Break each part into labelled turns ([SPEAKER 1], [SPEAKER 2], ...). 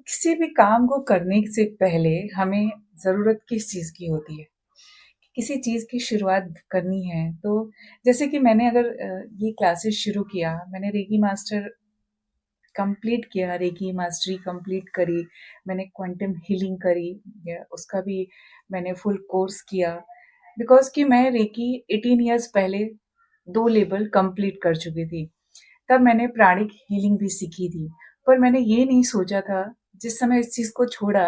[SPEAKER 1] किसी भी काम को करने से पहले हमें ज़रूरत किस चीज़ की होती है? किसी चीज़ की शुरुआत करनी है तो जैसे कि मैंने अगर ये क्लासेस शुरू किया, मैंने रेकी मास्टर कंप्लीट किया, रेकी मास्टरी कंप्लीट करी, मैंने क्वांटम हीलिंग करी, या उसका भी मैंने फुल कोर्स किया। बिकॉज़ कि मैं रेकी 18 इयर्स पहले 2 लेवल कंप्लीट कर चुकी थी। तब मैंने प्राणिक हीलिंग भी सीखी थी। पर मैंने ये नहीं सोचा था, जिस समय इस चीज़ को छोड़ा,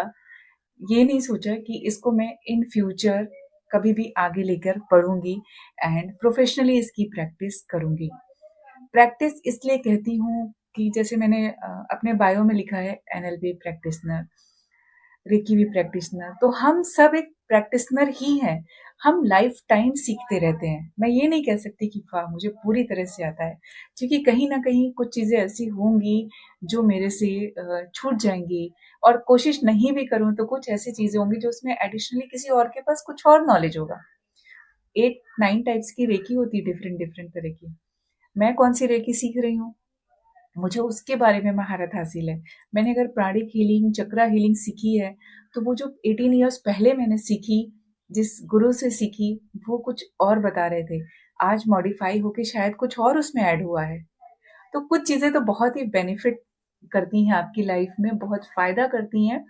[SPEAKER 1] ये नहीं सोचा कि इसको मैं इन फ्यूचर कभी भी आगे लेकर पढ़ूँगी एंड प्रोफ़ेशनली इसकी प्रैक्टिस करूँगी। प्रैक्टिस इसलिए कहती हूँ कि जैसे मैंने अपने बायो में लिखा है एनएलपी प्रैक्टिशनर, रेकी भी प्रैक्टिशनर, तो हम सब एक प्रैक्टिशनर ही हैं। हम लाइफ टाइम सीखते रहते हैं। मैं ये नहीं कह सकती कि वाह मुझे पूरी तरह से आता है, क्योंकि कहीं ना कहीं कुछ चीजें ऐसी होंगी जो मेरे से छूट जाएंगी, और कोशिश नहीं भी करूं तो कुछ ऐसी चीजें होंगी जो उसमें एडिशनली किसी और के पास कुछ और नॉलेज होगा। 8-9 टाइप्स की रेकी होती है, डिफरेंट डिफरेंट तरह की। मैं कौन सी रेकी सीख रही हूँ, मुझे उसके बारे में महारत हासिल है। मैंने अगर प्राणिक हीलिंग, चक्रा हीलिंग सीखी है, तो वो जो 18 इयर्स पहले मैंने सीखी, जिस गुरु से सीखी, वो कुछ और बता रहे थे। आज मॉडिफाई होके शायद कुछ और उसमें ऐड हुआ है। तो कुछ चीज़ें तो बहुत ही बेनिफिट करती हैं आपकी लाइफ में, बहुत फ़ायदा करती हैं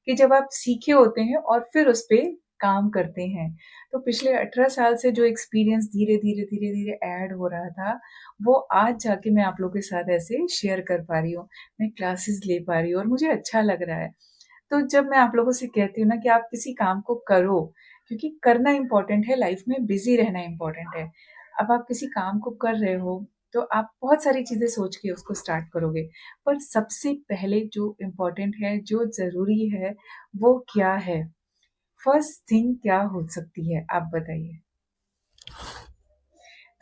[SPEAKER 1] कि जब आप सीखे होते हैं और फिर उस पे काम करते हैं। तो पिछले 18 साल से जो एक्सपीरियंस धीरे-धीरे ऐड हो रहा था, वो आज जाके मैं आप लोगों के साथ ऐसे शेयर कर पा रही हूँ। मैं क्लासेस ले पा रही हूँ और मुझे अच्छा लग रहा है। तो जब मैं आप लोगों से कहती हूँ ना कि आप किसी काम को करो, क्योंकि करना इम्पोर्टेंट है, लाइफ में बिज़ी रहना इम्पोर्टेंट है। अब आप किसी काम को कर रहे हो, तो आप बहुत सारी चीज़ें सोच के उसको स्टार्ट करोगे। पर सबसे पहले जो इम्पोर्टेंट है, जो ज़रूरी है, वो क्या है? फर्स्ट थिंग क्या हो सकती है? आप बताइए।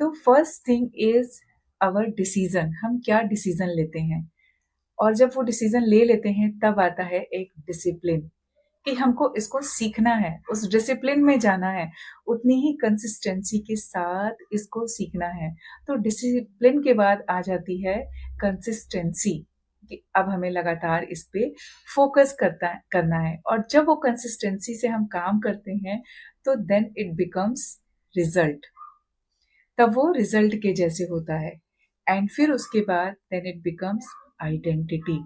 [SPEAKER 1] तो first thing is our decision, हम क्या डिसीज़न लेते हैं? और जब वो डिसीज़न ले लेते हैं, तब आता है एक डिसिप्लिन, कि हमको इसको सीखना है, उस डिसिप्लिन में जाना है, उतनी ही कंसिस्टेंसी के साथ इसको सीखना है। तो डिसिप्लिन के बाद आ जाती है कंसिस्टेंसी, कि अब हमें लगातार इस पे फोकस करना है, और जब वो कंसिस्टेंसी से हम काम करते हैं, तो देन इट बिकम्स रिजल्ट। तब वो रिजल्ट के जैसे होता है, एंड फिर उसके बाद देन इट बिकम्स आइडेंटिटी,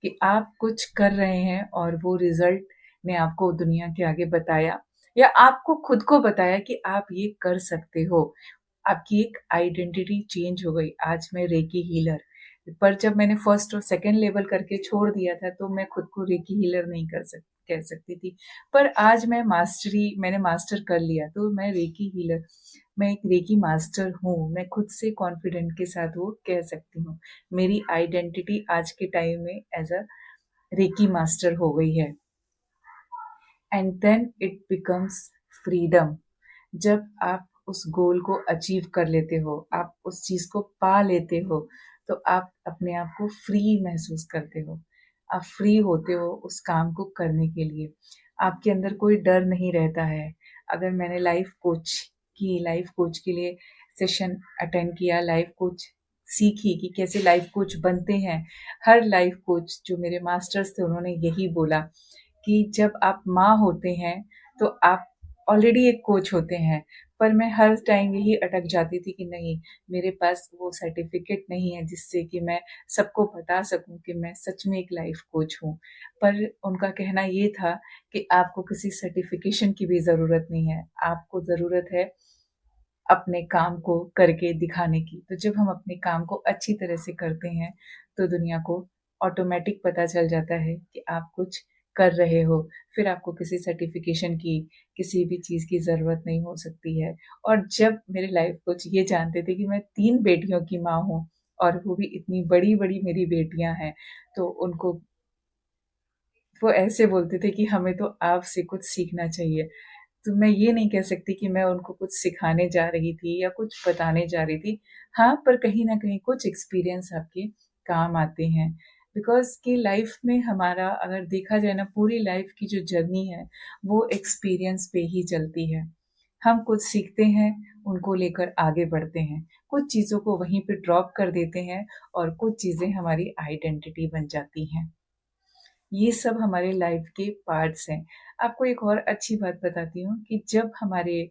[SPEAKER 1] कि आप कुछ कर रहे हैं और वो रिजल्ट ने आपको दुनिया के आगे बताया, या आपको खुद को बताया कि आप ये कर सकते हो। आपकी एक आइडेंटिटी चेंज हो गई। आज मैं रेकी हीलर, पर जब मैंने फर्स्ट और सेकंड लेवल करके छोड़ दिया था, तो मैं खुद को रेकी हीलर नहीं कह सकती थी। पर आज मैंने मास्टर कर लिया, तो मैं रेकी हीलर, मैं एक रेकी मास्टर हूँ। मैं खुद से कॉन्फिडेंट के साथ वो कह सकती हूँ। मेरी आइडेंटिटी आज के टाइम में एज अ रेकी मास्टर हो गई है। And then it becomes freedom. जब आप उस गोल को अचीव कर लेते हो, आप उस चीज को पा लेते हो, तो आप अपने आप को फ्री महसूस करते हो। आप फ्री होते हो उस काम को करने के लिए। आपके अंदर कोई डर नहीं रहता है। अगर मैंने लाइफ कोच के लिए सेशन अटेंड किया, लाइफ कोच सीखी कि कैसे लाइफ कोच बनते हैं। हर लाइफ कोच जो मेरे मास्टर्स थे, उन्होंने यही बोला कि जब आप माँ होते हैं, तो आप ऑलरेडी एक कोच होते हैं। पर मैं हर टाइम यही अटक जाती थी कि नहीं, मेरे पास वो सर्टिफिकेट नहीं है जिससे कि मैं सबको बता सकूं कि मैं सच में एक लाइफ कोच हूँ। पर उनका कहना ये था कि आपको किसी सर्टिफिकेशन की भी ज़रूरत नहीं है, आपको ज़रूरत है अपने काम को करके दिखाने की। तो जब हम अपने काम को अच्छी तरह से करते हैं, तो दुनिया को ऑटोमेटिक पता चल जाता है कि आप कुछ कर रहे हो। फिर आपको किसी सर्टिफिकेशन की, किसी भी चीज़ की ज़रूरत नहीं हो सकती है। और जब मेरे लाइफ कोच ये जानते थे कि मैं 3 बेटियों की माँ हूँ, और वो भी इतनी बड़ी-बड़ी मेरी बेटियाँ हैं, तो उनको वो ऐसे बोलते थे कि हमें तो आपसे कुछ सीखना चाहिए। तो मैं ये नहीं कह सकती कि मैं उनको कुछ सिखाने जा रही थी या कुछ बताने जा रही थी। हाँ, पर कहीं न कहीं कुछ एक्सपीरियंस आपके काम आते हैं। बिकॉज़ कि लाइफ़ में हमारा अगर देखा जाए ना, पूरी लाइफ़ की जो जर्नी है, वो एक्सपीरियंस पे ही चलती है। हम कुछ सीखते हैं, उनको लेकर आगे बढ़ते हैं। कुछ चीज़ों को वहीं पे ड्रॉप कर देते हैं, और कुछ चीज़ें हमारी आइडेंटिटी बन जाती हैं। ये सब हमारे लाइफ के पार्ट्स हैं। आपको एक और अच्छी बात बताती हूँ कि जब हमारे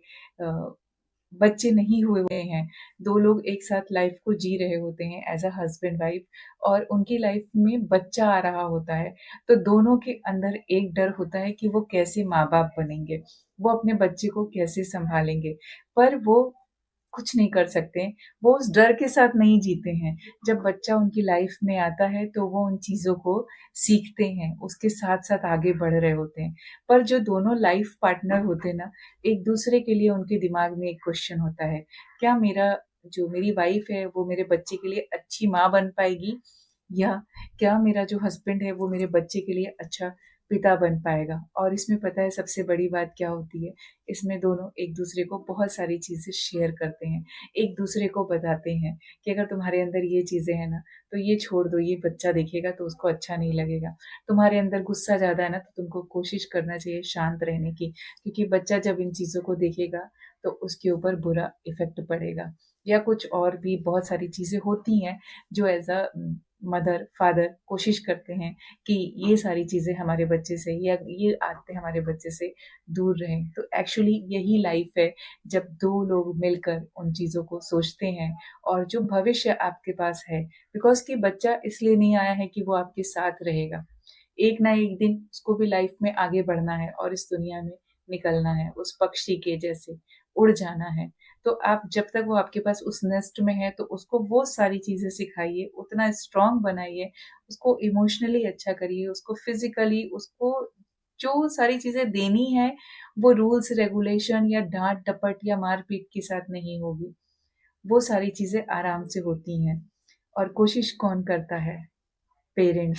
[SPEAKER 1] बच्चे नहीं हुए हैं, 2 लोग एक साथ लाइफ को जी रहे होते हैं एज़ अ हस्बैंड वाइफ और उनकी लाइफ में बच्चा आ रहा होता है, तो दोनों के अंदर एक डर होता है कि वो कैसे माँ-बाप बनेंगे, वो अपने बच्चे को कैसे सँभालेंगे। पर वो कुछ नहीं कर सकते, वो उस डर के साथ नहीं जीते हैं। जब बच्चा उनकी लाइफ में आता है तो वो उन चीज़ों को सीखते हैं, उसके साथ-साथ आगे बढ़ रहे होते हैं। पर जो दोनों लाइफ पार्टनर होते हैं ना, एक-दूसरे के लिए उनके दिमाग में एक क्वेश्चन होता है, क्या मेरी वाइफ है वो मेरे बच्चे के लिए अच्छी माँ बन पाएगी? या क्या मेरा जो हस्बैंड है वो मेरे बच्चे के लिए अच्छा पिता बन पाएगा? और इसमें पता है सबसे बड़ी बात क्या होती है? इसमें दोनों एक-दूसरे को बहुत सारी चीज़ें शेयर करते हैं, एक-दूसरे को बताते हैं कि अगर तुम्हारे अंदर ये चीज़ें हैं ना, तो ये छोड़ दो, ये बच्चा देखेगा तो उसको अच्छा नहीं लगेगा। तुम्हारे अंदर गुस्सा ज़्यादा है ना, तो तुमको कोशिश करना चाहिए शांत रहने की, क्योंकि बच्चा जब इन चीज़ों को देखेगा, तो उसके ऊपर बुरा इफ़ेक्ट पड़ेगा। या कुछ और भी बहुत सारी चीज़ें होती हैं, जो एज़ अ मदर, फादर कोशिश करते हैं कि ये सारी चीज़ें हमारे बच्चे से या ये आदतें हमारे बच्चे से दूर रहें। तो एक्चुअली यही लाइफ है जब 2 लोग मिलकर उन चीज़ों को सोचते हैं और जो भविष्य आपके पास है बिकॉज़ कि बच्चा इसलिए नहीं आया है कि वो आपके साथ रहेगा। एक ना एक दिन उसको भी लाइफ में आगे बढ़ना है और इस दुनिया में निकलना है, उस पक्षी के जैसे उड़ जाना है। तो आप जब तक वो आपके पास उस नेस्ट में है तो उसको वो सारी चीज़ें सिखाइए, उतना स्ट्रॉन्ग बनाइए, उसको इमोशनली अच्छा करिए, उसको फिज़िकली उसको जो सारी चीज़ें देनी है, वो रूल्स रेगुलेशन या डाँट-डपट या मार-पीट के साथ नहीं होगी। वो सारी चीज़ें आराम से होती हैं और कोशिश कौन करता है? पेरेंट्स।